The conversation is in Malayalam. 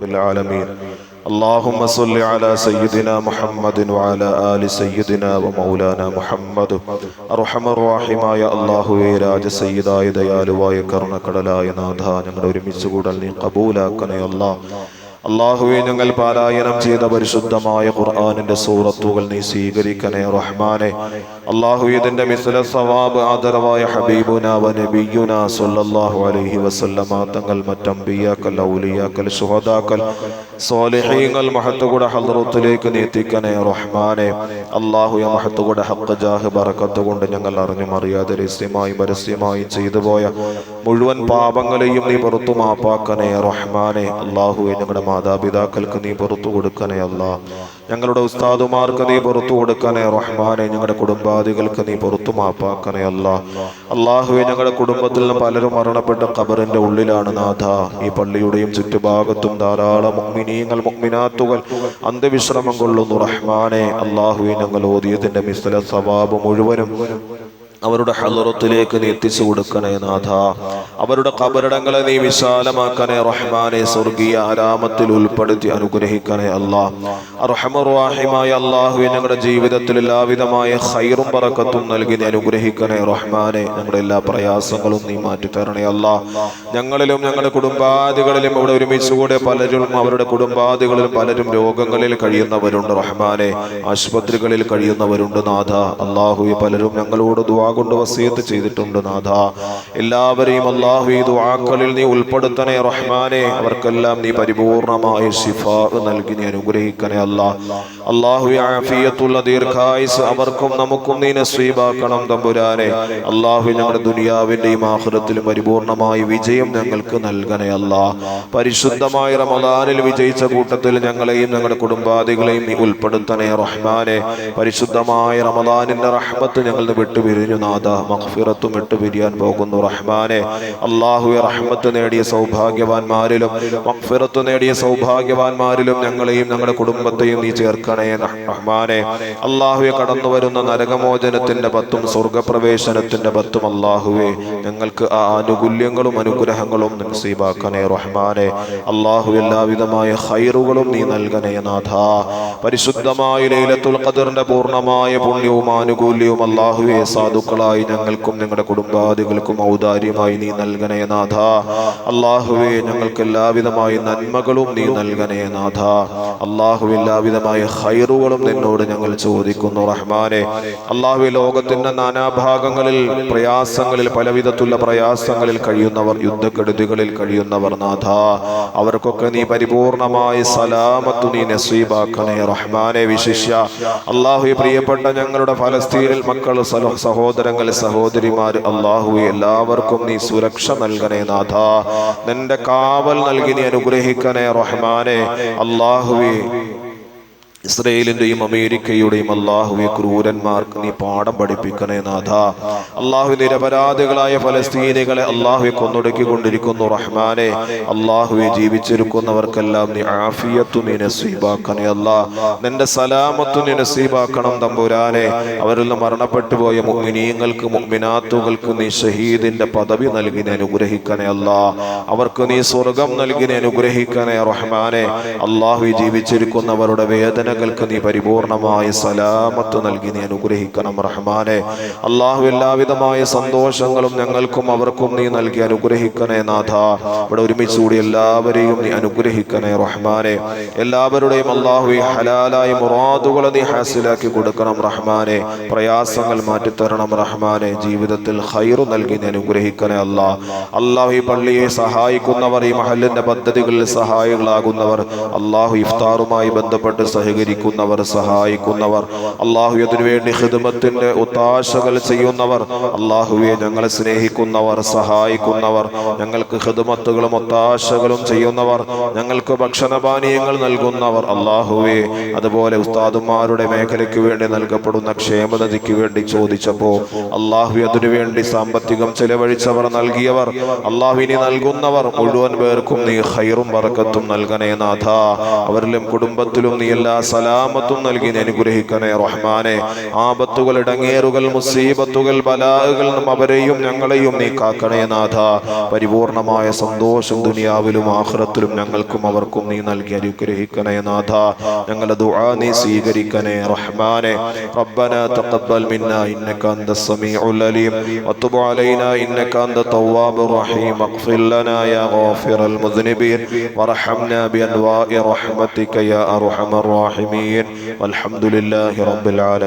العالمين اللهم صل على سيدنا محمد وعلى آل سيدنا ومولانا محمد അർഹമ റഹീമായ അല്ലാഹുവേ രാജസയ്യിദായ ദയാലുവായ കരുണക്കടലായ നാഥ ഞങ്ങളുടെ ഒരുമിച്ച് കൂടൽ നീ കബൂലാക്കണേ അല്ലാഹ്. അല്ലാഹുവേ ഞങ്ങൾ പാരായണം ചെയ്ത പരിശുദ്ധമായ ഖുർആനിന്റെ സൂറത്തുകൾ നീ സ്വീകരിക്കണേ റഹ്മാനെ. അല്ലാഹുവേ ഇതിന്റെ മിസ്ല സവാബ് ആദരവായ ഹബീബുനാ വ നബിയുനാ സ്വല്ലല്ലാഹു അലൈഹി വസല്ലമ തങ്ങൾ മറ്റംബിയാക്കൽ ഔലിയാക്കൽ ശുഹദാക്കൽ സ്വാലിഹീങ്ങൾ മഹത്തുകളുടെ ഹദ്റത്തിലേക്ക് നീ എത്തിക്കണേ റഹ്മാനെ. അല്ലാഹുവേ മഹത്തുകളുടെ ഹഖ് ജാഹ് ബറകത്ത് കൊണ്ട് ഞങ്ങൾ അറിഞ്ഞും അറിയാതെ രഹസ്യമായും പരസ്യമായും ചെയ്തു പോയ മുഴുവൻ പാപങ്ങളെയും നീ പുറത്തു മാപ്പാക്കണേ റഹ്മാനെ. അല്ലാഹുവേ ഞങ്ങളുടെ മാതാപിതാക്കൾക്ക് നീ പുറത്തു കൊടുക്കണേ അല്ലാഹ്. ഞങ്ങളുടെ ഉസ്താദുമാർക്ക് നീ പുറത്തു കൊടുക്കണേ റഹ്മാനെ. ഞങ്ങളുടെ കുടുംബാദികൾക്ക് നീ പുറത്തു മാപ്പാക്കണേ അല്ലാഹ്. അല്ലാഹുവേ ഞങ്ങളുടെ കുടുംബത്തിൽ നിന്ന് പലരും മരണപ്പെട്ട ഖബറിന്റെ ഉള്ളിലാണ് നാഥ. ഈ പള്ളിയുടെയും ചുറ്റുഭാഗത്തും ധാരാളം മുഅ്മിനീങ്ങൾ മുഅ്മിനാത്തുകൾ അന്ത്യവിശ്രമം കൊള്ളുന്നു റഹ്മാനെ. അല്ലാഹുവേ ഞങ്ങൾ ഓതിയതിന്റെ മിസ്ല സവാബ് മുഴുവനും അവരുടെ ഹളറത്തിലേക്ക് നീ എത്തിച്ചു കൊടുക്കണേ നാഥ. അവരുടെ ഖബറിടങ്ങളെ നീ വിശാലമാക്കണേ റഹ്മാനെ. സ്വർഗീയ ആരാമത്തിൽ ഉൾപ്പെടുത്തി അനുഗ്രഹിക്കണേ അല്ലാഹ്. അർഹമർ റഹീമായ അല്ലാഹുവേ ഞങ്ങളുടെ ജീവിതത്തിൽ എല്ലാവിധമായ ഖൈറും ബറക്കത്തും നൽകി നീ അനുഗ്രഹിക്കണേ റഹ്മാനെ. ഞങ്ങളുടെ എല്ലാ പ്രയാസങ്ങളും നീ മാറ്റി തരണേ അല്ലാഹ്. ഞങ്ങളിലും ഞങ്ങളുടെ കുടുംബാദികളിലും ഇവിടെ ഒരുമിച്ച് കൂടെ പലരും അവരുടെ കുടുംബാദികളിലും പലരും രോഗങ്ങളിൽ കഴിയുന്നവരുണ്ട് റഹ്മാനെ. ആശുപത്രികളിൽ കഴിയുന്നവരുണ്ട് നാഥ. അല്ലാഹുവേ പലരും ഞങ്ങളോട് ദുആ കൊണ്ട് വസിയത്ത് ചെയ്തിട്ടുണ്ട് നാഥ. എല്ലാവരെയും അല്ലാഹുവേ ദുആകളിൽ നീ ഉൾപ്പെടുത്തണേ റഹ്മാനെ. അവർക്കെല്ലാം നീ പരിപൂർണമായ ശിഫാ നൽകി നീ അനുഗ്രഹിക്കണേ അല്ലാഹ്. അല്ലാഹുവേ ആഫിയത്തുള്ള ദീർഘായുസ് അവർക്കും നമുക്കും നീ നസീബാക്കണം തമ്പുരാനെ. അല്ലാഹുവേ ഞങ്ങളുടെ ദുനിയാവിന്റെയും ആഖിറത്തിലും പരിപൂർണമായ വിജയം ഞങ്ങൾക്ക് നൽകണേ അല്ലാഹ്. പരിശുദ്ധമായ റമദാനിൽ വിജയിച്ച കൂട്ടത്തിൽ ഞങ്ങളെയും ഞങ്ങളുടെ കുടുംബാദികളെയും നീ ഉൾപ്പെടുത്തണേ റഹ്മാനെ. പരിശുദ്ധമായ റമദാനിന്റെ റഹ്മത്ത് ഞങ്ങൾ വിട്ടുപിരിഞ്ഞു നാഥ. മഗ്ഫിറത്തും വിട്ടു പിരിയാൻ പോകുന്നു റഹ്മാനെ. അല്ലാഹുവേ റഹ്മത്ത് നേടിയ സൗഭാഗ്യവാന്മാരിലും മഗ്ഫിറത്ത് നേടിയ സൗഭാഗ്യവാന്മാരിലും ഞങ്ങളെയും ഞങ്ങളുടെ കുടുംബത്തെയും നീ ചേർക്കണേ റഹ്മാനെ. അല്ലാഹുവേ കടന്നു വരുന്ന നരകമോചനത്തിന്റെ 10 സ്വർഗപ്രവേശനത്തിന്റെ 10 അല്ലാഹുവേ ഞങ്ങൾക്ക് ആ ആനുകൂല്യങ്ങളും അനുഗ്രഹങ്ങളും നസീബാക്കണേ റഹ്മാനെ. അല്ലാഹുവേ എല്ലാവിധമായ ഖൈറുകളും നീ നൽകണേ നാഥ. പരിശുദ്ധമായ ലൈലത്തുൽ ഖദറിന്റെ പൂർണ്ണമായ പുണ്യവും ആനുകൂല്യവും അല്ലാഹുവേ സാധുക്കളായി ഞങ്ങൾക്കും ഞങ്ങളുടെ കുടുംബാദികൾക്കും ഔദാര്യമായി നീ നൽകണേ നാഥ. അല്ലാഹുവേ ഞങ്ങൾക്ക് എല്ലാവിധമായ നന്മകളും നീ നൽകണേ നാഥ. അല്ലാഹുവേ എല്ലാവിധമായ ഖൈറുകളും നിന്നോട് ഞങ്ങൾ ചോദിക്കുന്നു റഹ്മാനെ. അല്ലാഹുവേ ലോകത്തിന്റെ നാനാഭാഗങ്ങളിൽ പ്രയാസങ്ങളിൽ പലവിധത്തുള്ള പ്രയാസങ്ങളിൽ കഴിയുന്നവർ, യുദ്ധക്കെടുതികളിൽ കഴിയുന്നവർ നാഥ, അവർക്കൊക്കെ നീ പരിപൂർണമായ സലാമത്ത് നീ നസീബാക്കണേ റഹ്മാനെ. വിശിഷ്യ അല്ലാഹുവേ പ്രിയപ്പെട്ട ഞങ്ങളുടെ ഫലസ്തീനിൽ മക്കൾ, സഹോദരങ്ങൾ, സഹോദരിമാർ അല്ലാഹുവേ എല്ലാവർക്കും നീ സുരക്ഷ നൽകണേ നാഥ. നിന്റെ കാവൽ നൽകി നീ അനുഗ്രഹിക്കണേ റഹ്മാനെ. അല്ലാഹുവേ ഇസ്രയേലിന്റെയും അമേരിക്കയുടെയും അല്ലാഹുവേ ക്രൂരന്മാർക്ക് നീ പാഠം പഠിപ്പിക്കണേ നാഥ. അല്ലാഹുവേ നിരപരാധികളായ ഫലസ്തീനികളെ അല്ലാഹുവേ കൊന്നൊടുക്കിക്കൊണ്ടിരിക്കുന്നു റഹ്മാനെ. അല്ലാഹുവേ ജീവിച്ചിരിക്കുന്നവർക്കെല്ലാം നീ ആഫിയത്തു നീ നസീബാക്കണേ അല്ലാഹ്. നിന്റെ സലാമത്തു നീ നസീബാക്കണം തമ്പുരാനെ. അവരിൽ നിന്ന് മരണപ്പെട്ടു പോയ മുഅ്മിനീങ്ങൾക്ക് മുഅ്മിനാത്തുകൾക്ക് നീ ഷഹീദിന്റെ പദവി നൽകി നീ അനുഗ്രഹിക്കണേ അല്ലാഹ്. അവർക്ക് നീ സ്വർഗം നൽകി നീ അനുഗ്രഹിക്കണേ റഹ്മാനെ. അല്ലാഹുവേ ജീവിച്ചിരിക്കുന്നവരുടെ വേദന നീ പരിപൂർണമായ സലാമത്ത് നൽകി നീ അനുഗ്രഹിക്കണം റഹ്മാനെ. അല്ലാഹു എല്ലാവിധമായ സന്തോഷങ്ങളും ഞങ്ങൾക്കും അവർക്കും നീ നൽകി അനുഗ്രഹിക്കണേ നാഥ. ഇവിടെ ഒരുമിച്ച് കൂടി എല്ലാവരെയും നീ അനുഗ്രഹിക്കണേ റഹ്മാനെ. എല്ലാവരുടെയും അല്ലാഹുവേ ഹലാലായ മുറാദുകളെ നീ ഹാസിലാക്കി കൊടുക്കണം റഹ്മാനെ. പ്രയാസങ്ങൾ മാറ്റിത്തരണം റഹ്മാനെ. ജീവിതത്തിൽ ഖൈറു നൽകി നീ അനുഗ്രഹിക്കണേ അല്ലാഹ്. അല്ലാഹു ഈ പള്ളിയെ സഹായിക്കുന്നവർ, ഈ മഹല്ലിന്റെ പദ്ധതികളിൽ സഹായികളാകുന്നവർ, അല്ലാഹു ഇഫ്താറുമായി ബന്ധപ്പെട്ട് സഹകരിക്കുന്നവർ, സഹായിക്കുന്നവർ, അല്ലാഹു അതിനുവേണ്ടി ഖിദ്മത്തിന്റെ ഒത്താശകൾ ചെയ്യുന്നവർ, അല്ലാഹുവേ ഞങ്ങളെ സ്നേഹിക്കുന്നവർ, സഹായിക്കുന്നവർ, ഞങ്ങൾക്ക് ഖിദ്മത്തുകളും ഒത്താശകളും ചെയ്യുന്നവർ, ഞങ്ങൾക്ക് ഭക്ഷണപാനീയങ്ങൾ നൽകുന്നവർ, അല്ലാഹുവേ അതുപോലെ ഉസ്താദുമാരുടെ മേഖലയ്ക്ക് വേണ്ടി നൽകപ്പെടുന്ന ക്ഷേമനിധിക്ക് വേണ്ടി ചോദിച്ചപ്പോൾ അല്ലാഹുവേ അതിനുവേണ്ടി സാമ്പത്തികം ചെലവഴിച്ചവർ, നൽകിയവർ, അല്ലാഹുവിനെ നൽകുന്നവർ മുഴുവൻ പേർക്കും നീ ഖൈറും ബറക്കത്തും നൽകണേ നാഥ. അവരിലും കുടുംബത്തിലും നീ എല്ലാ സലാമത്തും നൽകി അനുഗ്രഹിക്കണേ റഹ്മാനെ. ആപത്തുകൾ, ഇടങ്ങേറുകൾ, മുസീബത്തുകൾ, ബലാഹുകൾ അവരെയും ഞങ്ങളെയും നീ കാക്കണേ നാഥ. പരിപൂർണമായ സന്തോഷം ദുനിയാവിലും ആഖിറത്തിലും ഞങ്ങൾക്കും അവർക്കും നീ നൽകി അനുഗ്രഹിക്കണേ നാഥ. ഞങ്ങളുടെ ദുആ നീ സ്വീകരിക്കണേ റഹ്മാനെ. റബ്ബനാ തഖബ്ബൽ മിന്നാ ഇന്നക അൻതസ് സമീഉൽ അലീം വതുബ് അലൈനാ ഇന്നക അൻത തവ്വാബുർ റഹീം വഗ്ഫിർ ലനാ യാ ഗാഫിറൽ മുദ്നിബീൻ വറഹംനാ ബിഅൻവാഇ റഹ്മതിക യാ അർഹമർ റാഹിമീൻ. വൽഹംദുലില്ലാഹി റബ്ബിൽ ആലമീൻ.